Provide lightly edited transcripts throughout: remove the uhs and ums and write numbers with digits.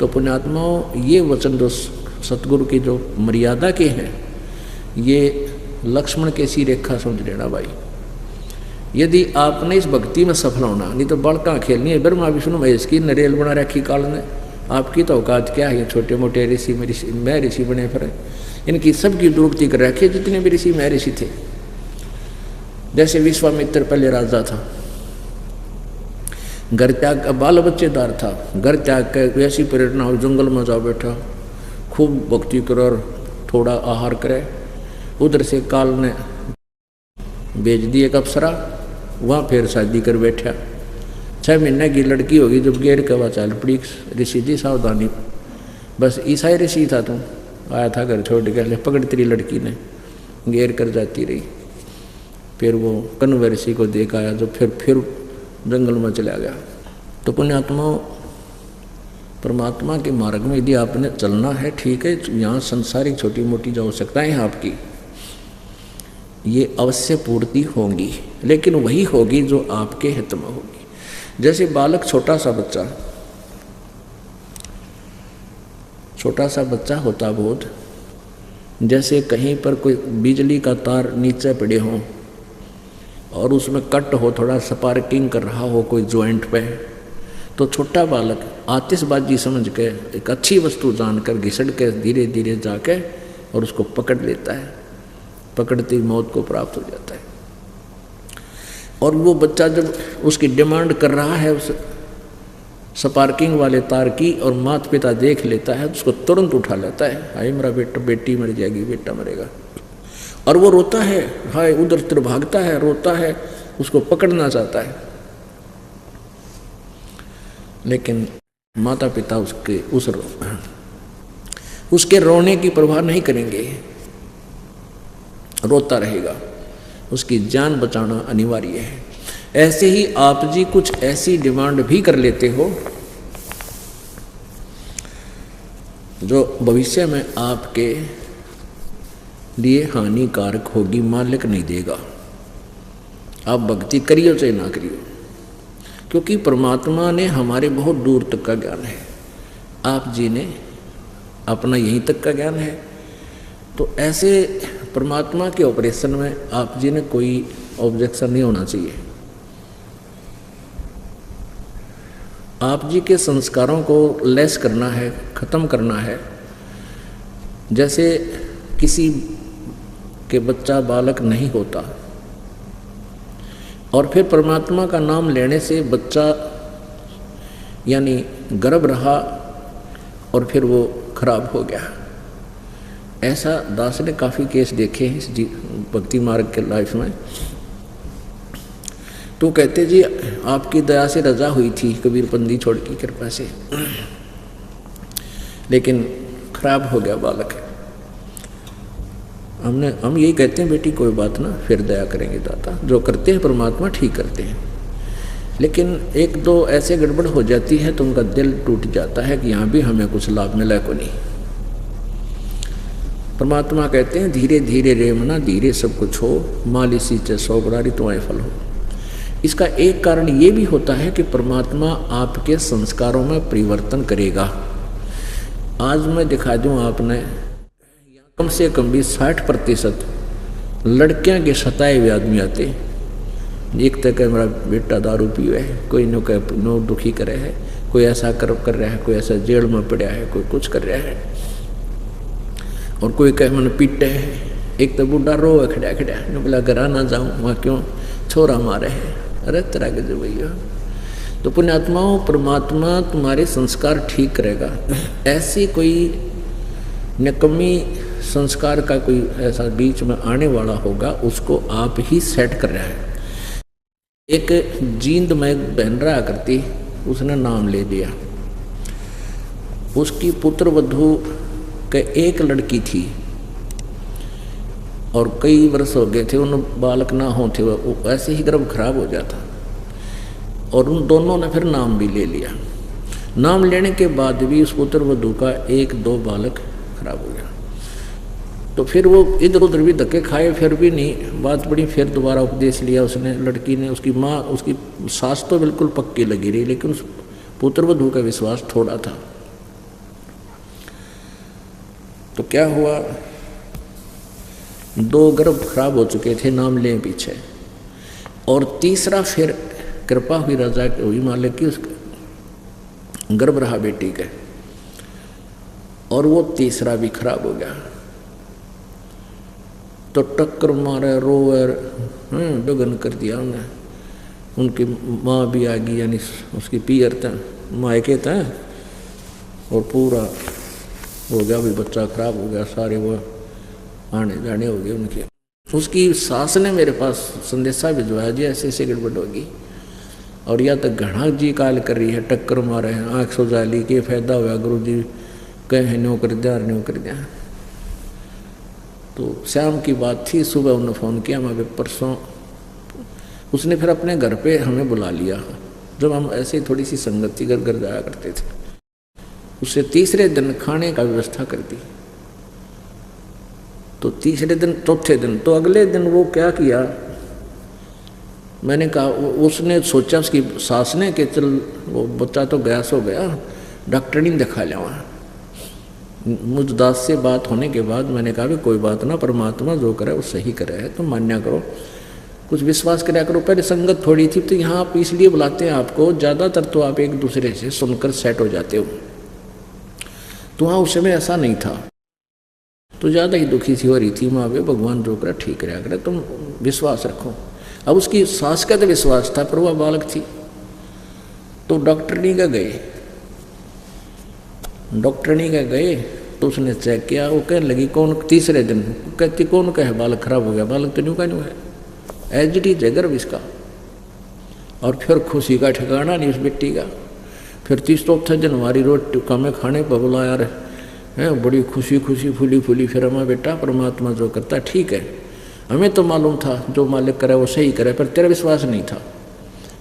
तो पुण्यात्माओं, ये वचन जो सतगुरु की जो मर्यादा के हैं, ये लक्ष्मण के सी रेखा समझ लेना भाई। यदि आपने इस भक्ति में सफल होना, नहीं तो बड़का खेलनी है ब्रह्मा विष्णु महेश की नरेल बना रखी काल ने। आपकी तो औकात क्या है, छोटे मोटे ऋषि मैं ऋषि बने फिर, इनकी सबकी दुरुक्ति कर रखी जितने भी ऋषि मैं ऋषि थे। जैसे विश्वामित्र पहले राजा था, घर त्याग का बाल बच्चेदार था, घर त्याग के ऐसी प्रेरणा हो जंगल में जा बैठा, खूब भक्ति करे और थोड़ा आहार करे। उधर से काल ने भेज दी एक अप्सरा, वहाँ फिर शादी कर बैठा। 6 महीने की लड़की होगी जब गेर के वह चाल पड़ी, ऋषि जी सावधानी, बस ईसाई ऋषि था तुम, आया था घर छोड़ के, पकड़ तेरी लड़की ने गेर कर जाती रही। फिर वो कण्व ऋषि को देख आया जो फिर जंगल में चला गया। तो पुण्यात्मा, परमात्मा के मार्ग में यदि आपने चलना है, ठीक है, यहाँ संसारिक छोटी मोटी जो आवश्यकताएं हैं आपकी, ये अवश्य पूर्ति होंगी, लेकिन वही होगी जो आपके हित में होगी। जैसे बालक, छोटा सा बच्चा होता बोध, जैसे कहीं पर कोई बिजली का तार नीचे पड़े हों और उसमें कट हो, थोड़ा स्पार्किंग कर रहा हो कोई जॉइंट पे, तो छोटा बालक आतिशबाजी समझ के एक अच्छी वस्तु जानकर घिसड़ के धीरे धीरे जाके और उसको पकड़ लेता है, पकड़ती मौत को प्राप्त हो जाता है। और वो बच्चा जब उसकी डिमांड कर रहा है उस स्पार्किंग वाले तार की, और माता पिता देख लेता है तो उसको तुरंत उठा लेता है, हाय मेरा बेटा, बेटी मर जाएगी, बेटा मरेगा, और वो रोता है, हाय उधर उधर भागता है, रोता है, उसको पकड़ना चाहता है, लेकिन माता पिता उसके रोने की परवाह नहीं करेंगे, रोता रहेगा, उसकी जान बचाना अनिवार्य है। ऐसे ही आप जी कुछ ऐसी डिमांड भी कर लेते हो जो भविष्य में आपके लिए हानिकारक होगी, मालिक नहीं देगा। आप भक्ति करियो चाहे ना करियो, क्योंकि परमात्मा ने हमारे बहुत दूर तक का ज्ञान है, आप जी ने अपना यहीं तक का ज्ञान है। तो ऐसे परमात्मा के ऑपरेशन में आप जी ने कोई ऑब्जेक्शन नहीं होना चाहिए। आप जी के संस्कारों को लेस करना है, ख़त्म करना है। जैसे किसी के बच्चा बालक नहीं होता और फिर परमात्मा का नाम लेने से बच्चा यानी गर्भ रहा और फिर वो खराब हो गया, ऐसा दास ने काफ़ी केस देखे हैं इस भक्ति मार्ग के लाइफ में। तो कहते जी आपकी दया से रजा हुई थी कबीर पंदी छोड़ की कृपा से, लेकिन खराब हो गया बालक। हम यही कहते हैं बेटी कोई बात ना, फिर दया करेंगे दाता, जो करते हैं परमात्मा ठीक करते हैं। लेकिन एक दो ऐसे गड़बड़ हो जाती है तो उनका दिल टूट जाता है कि यहाँ भी हमें कुछ लाभ मिला को नहीं। परमात्मा कहते हैं धीरे धीरे रेमना, धीरे सब कुछ हो, माली सींचे सौ बरारी तुम्हारे फल हो। इसका एक कारण ये भी होता है कि परमात्मा आपके संस्कारों में परिवर्तन करेगा। आज मैं दिखा दूं आपने, कम से कम भी 60% लड़कियां के सताए हुए आदमी आते। एक तक मेरा बेटा दारू पीवे है, कोई नो दुखी करे है, कोई ऐसा कर रहा है, कोई ऐसा जेल में पड़ा है, कोई कुछ कर रहा है, और कोई कहे मैंने पीटे है। एक तो बूढ़ा रो है खड़ा खड़ा, मैं बोला घर ना जाऊँ, वहाँ क्यों छोरा मारे है, अरे तरह के जो भैया। तो पुण्यात्माओं, परमात्मा तुम्हारे संस्कार ठीक करेगा। ऐसी कोई निकम्मी संस्कार का कोई ऐसा बीच में आने वाला होगा, उसको आप ही सेट कर रहा है। एक जींद में बहन रहा करती, उसने नाम ले दिया, उसकी पुत्र वधू के एक लड़की थी और कई वर्ष हो गए थे उन बालक ना हो थे, वो ऐसे ही गर्भ खराब हो जाता, और उन दोनों ने फिर नाम भी ले लिया। नाम लेने के बाद भी उस पुत्र वधू का 1-2 बालक खराब हो गया। तो फिर वो इधर उधर भी धक्के खाए, फिर भी नहीं बात बड़ी, फिर दोबारा उपदेश लिया उसने, लड़की ने। उसकी माँ, उसकी सास तो बिल्कुल पक्की लगी रही, लेकिन उस पुत्र वधू का विश्वास थोड़ा था। तो क्या हुआ, 2 गर्भ खराब हो चुके थे, नाम लें पीछे, और तीसरा फिर कृपा हुई राजा हुई मालिक की, उसका गर्भ रहा बेटी के, और वो तीसरा भी खराब हो गया। तो टक्कर मारे, रोए, डगन कर दिया उन्हें। उनकी माँ भी आ गई, यानी उसकी पियर था, मायके था, और पूरा हो गया भी, बच्चा खराब हो गया, सारे वो आने जाने हो गए उनके। उसकी सास ने मेरे पास संदेशा भिजवाया जी ऐसे ऐसे गड़बड़ होगी, और या तो घना जी काल कर रही है, टक्कर मारे हैं, आँख सोजा ली, के फायदा हुआ, गुरु जी कहे न्यो कर दिया, न्यो कर दिया। तो शाम की बात थी, सुबह उन्होंने फ़ोन किया, मैं परसों, उसने फिर अपने घर पे हमें बुला लिया, जब हम ऐसे थोड़ी सी संगति घर जाया करते थे। उससे तीसरे दिन खाने का व्यवस्था कर दी। तो तीसरे दिन, चौथे दिन, तो अगले दिन वो क्या किया, मैंने कहा, उसने सोचा, उसकी सास ने, कि चल वो बच्चा तो गैस हो गया, डॉक्टर नहीं दिखा लिया वहाँ। मुझ दास से बात होने के बाद मैंने कहा भी कोई बात ना, परमात्मा जो करे वो सही करे है, तुम मान्या करो, कुछ विश्वास कराया करो। पहले संगत थोड़ी थी, तो यहाँ आप इसलिए बुलाते हैं आपको, ज़्यादातर तो आप एक दूसरे से सुनकर सेट हो जाते हो, तो वहाँ उस समय ऐसा नहीं था, तो ज़्यादा ही दुखी सी हो रही थी माँ, वे भगवान जो करे ठीक रहा करे, तुम विश्वास रखो। अब उसकी सास का तो विश्वास था, पर वह बालक थी। तो डॉक्टरनी का गए, डॉक्टरनी का गए, तो उसने चेक किया, वो कहने लगी कौन, तीसरे दिन कहती कौन कहे बालक खराब हो गया, बालक तो न्यू का न्यू है, एज इट इज है गर्भ इसका। और फिर खुशी का ठिकाना नहीं उस बेटी का। फिर 30 दिन हमारी रोटी कमे खाने पर बुलाया रहे हैं, बड़ी खुशी खुशी फूली फूली। फिर हमारा बेटा परमात्मा जो करता ठीक है, हमें तो मालूम था जो मालिक करे वो सही करे, पर तेरा विश्वास नहीं था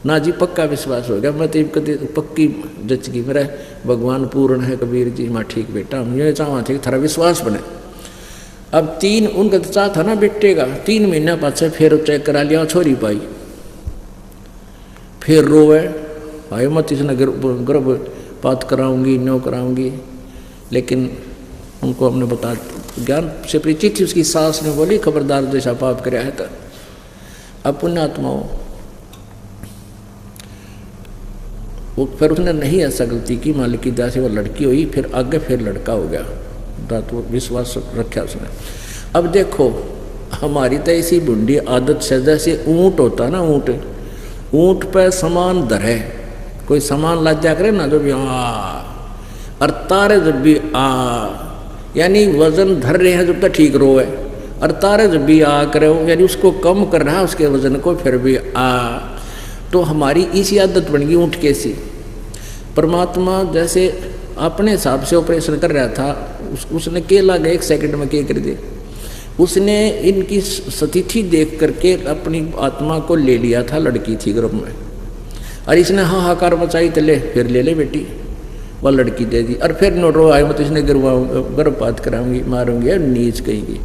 ना जी, पक्का विश्वास हो गया। मैं तो कभी पक्की जच गई, मेरा भगवान पूर्ण है कबीर जी, माँ ठीक बेटा, हम ये चाहवा थे कि थारा विश्वास बने। अब 3 उनका तो चाह था ना बेटे का, 3 महीना पाछे फिर चेक करा लिया, छोरी पाई, फिर रोवे, भाई मत इसने गर्भपात कराऊंगी, न्यो कराऊंगी। लेकिन उनको हमने बता, ज्ञान से परिचित थी, उसकी सास ने बोली खबरदार जैसा पाप कराया है तो। अब पुण्यात्माओं, वो फिर उसने नहीं ऐसा गलती की, मालिक की दया से वो लड़की हुई, फिर आगे फिर लड़का हो गया, तो विश्वास रखा उसने। अब देखो हमारी तो ऐसी बुंडी आदत से, जैसे ऊँट होता ना, ऊँट पे सामान धरे, कोई सामान ला जा करे ना, जो भी और तारे जब भी यानी वजन धर रहे हैं जब तक ठीक रो है, और तारे जब भी करे हो, यानी उसको कम कर रहा है उसके वजन को, फिर भी तो हमारी इसी आदत बन गई ऊँट कैसी। परमात्मा जैसे अपने हिसाब से ऑपरेशन कर रहा था, उसने के लगा 1 सेकंड में के कर दिया। उसने इनकी स्थिति देख करके अपनी आत्मा को ले लिया था, लड़की थी गर्भ में, और इसने हाहाकार मचाई, तो फिर ले ले बेटी, वह लड़की दे दी। और फिर नोटो आए, मैं तो इसने गर्भपात कराऊंगी, मारूंगी, या नीच कहेंगी।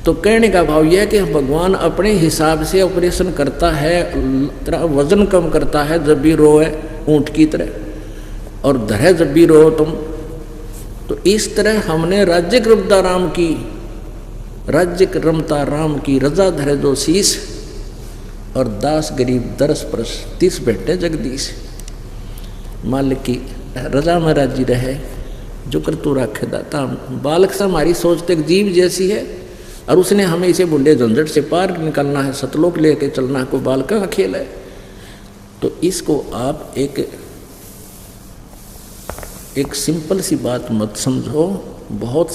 तो कहने का भाव यह है कि भगवान अपने हिसाब से ऑपरेशन करता है, वजन कम करता है जब भी रोए ऊँट की तरह, और धरे जब भी रो तुम। तो इस तरह हमने राज्य रमता राम की रजा धरे जो शीश, और दास गरीब दरस परस 30 बैठे जगदीश। मालिक की रजा में राजी रहे, जो कर तू राखे दाता। बालक से हमारी सोच तो एक जीव जैसी है, और उसने हमें इसे बुढ़े झंझट से पार निकलना है, सतलोक लेके चलना है, कोई बालका का खेल है। तो इसको आप एक सिंपल सी बात मत समझो, बहुत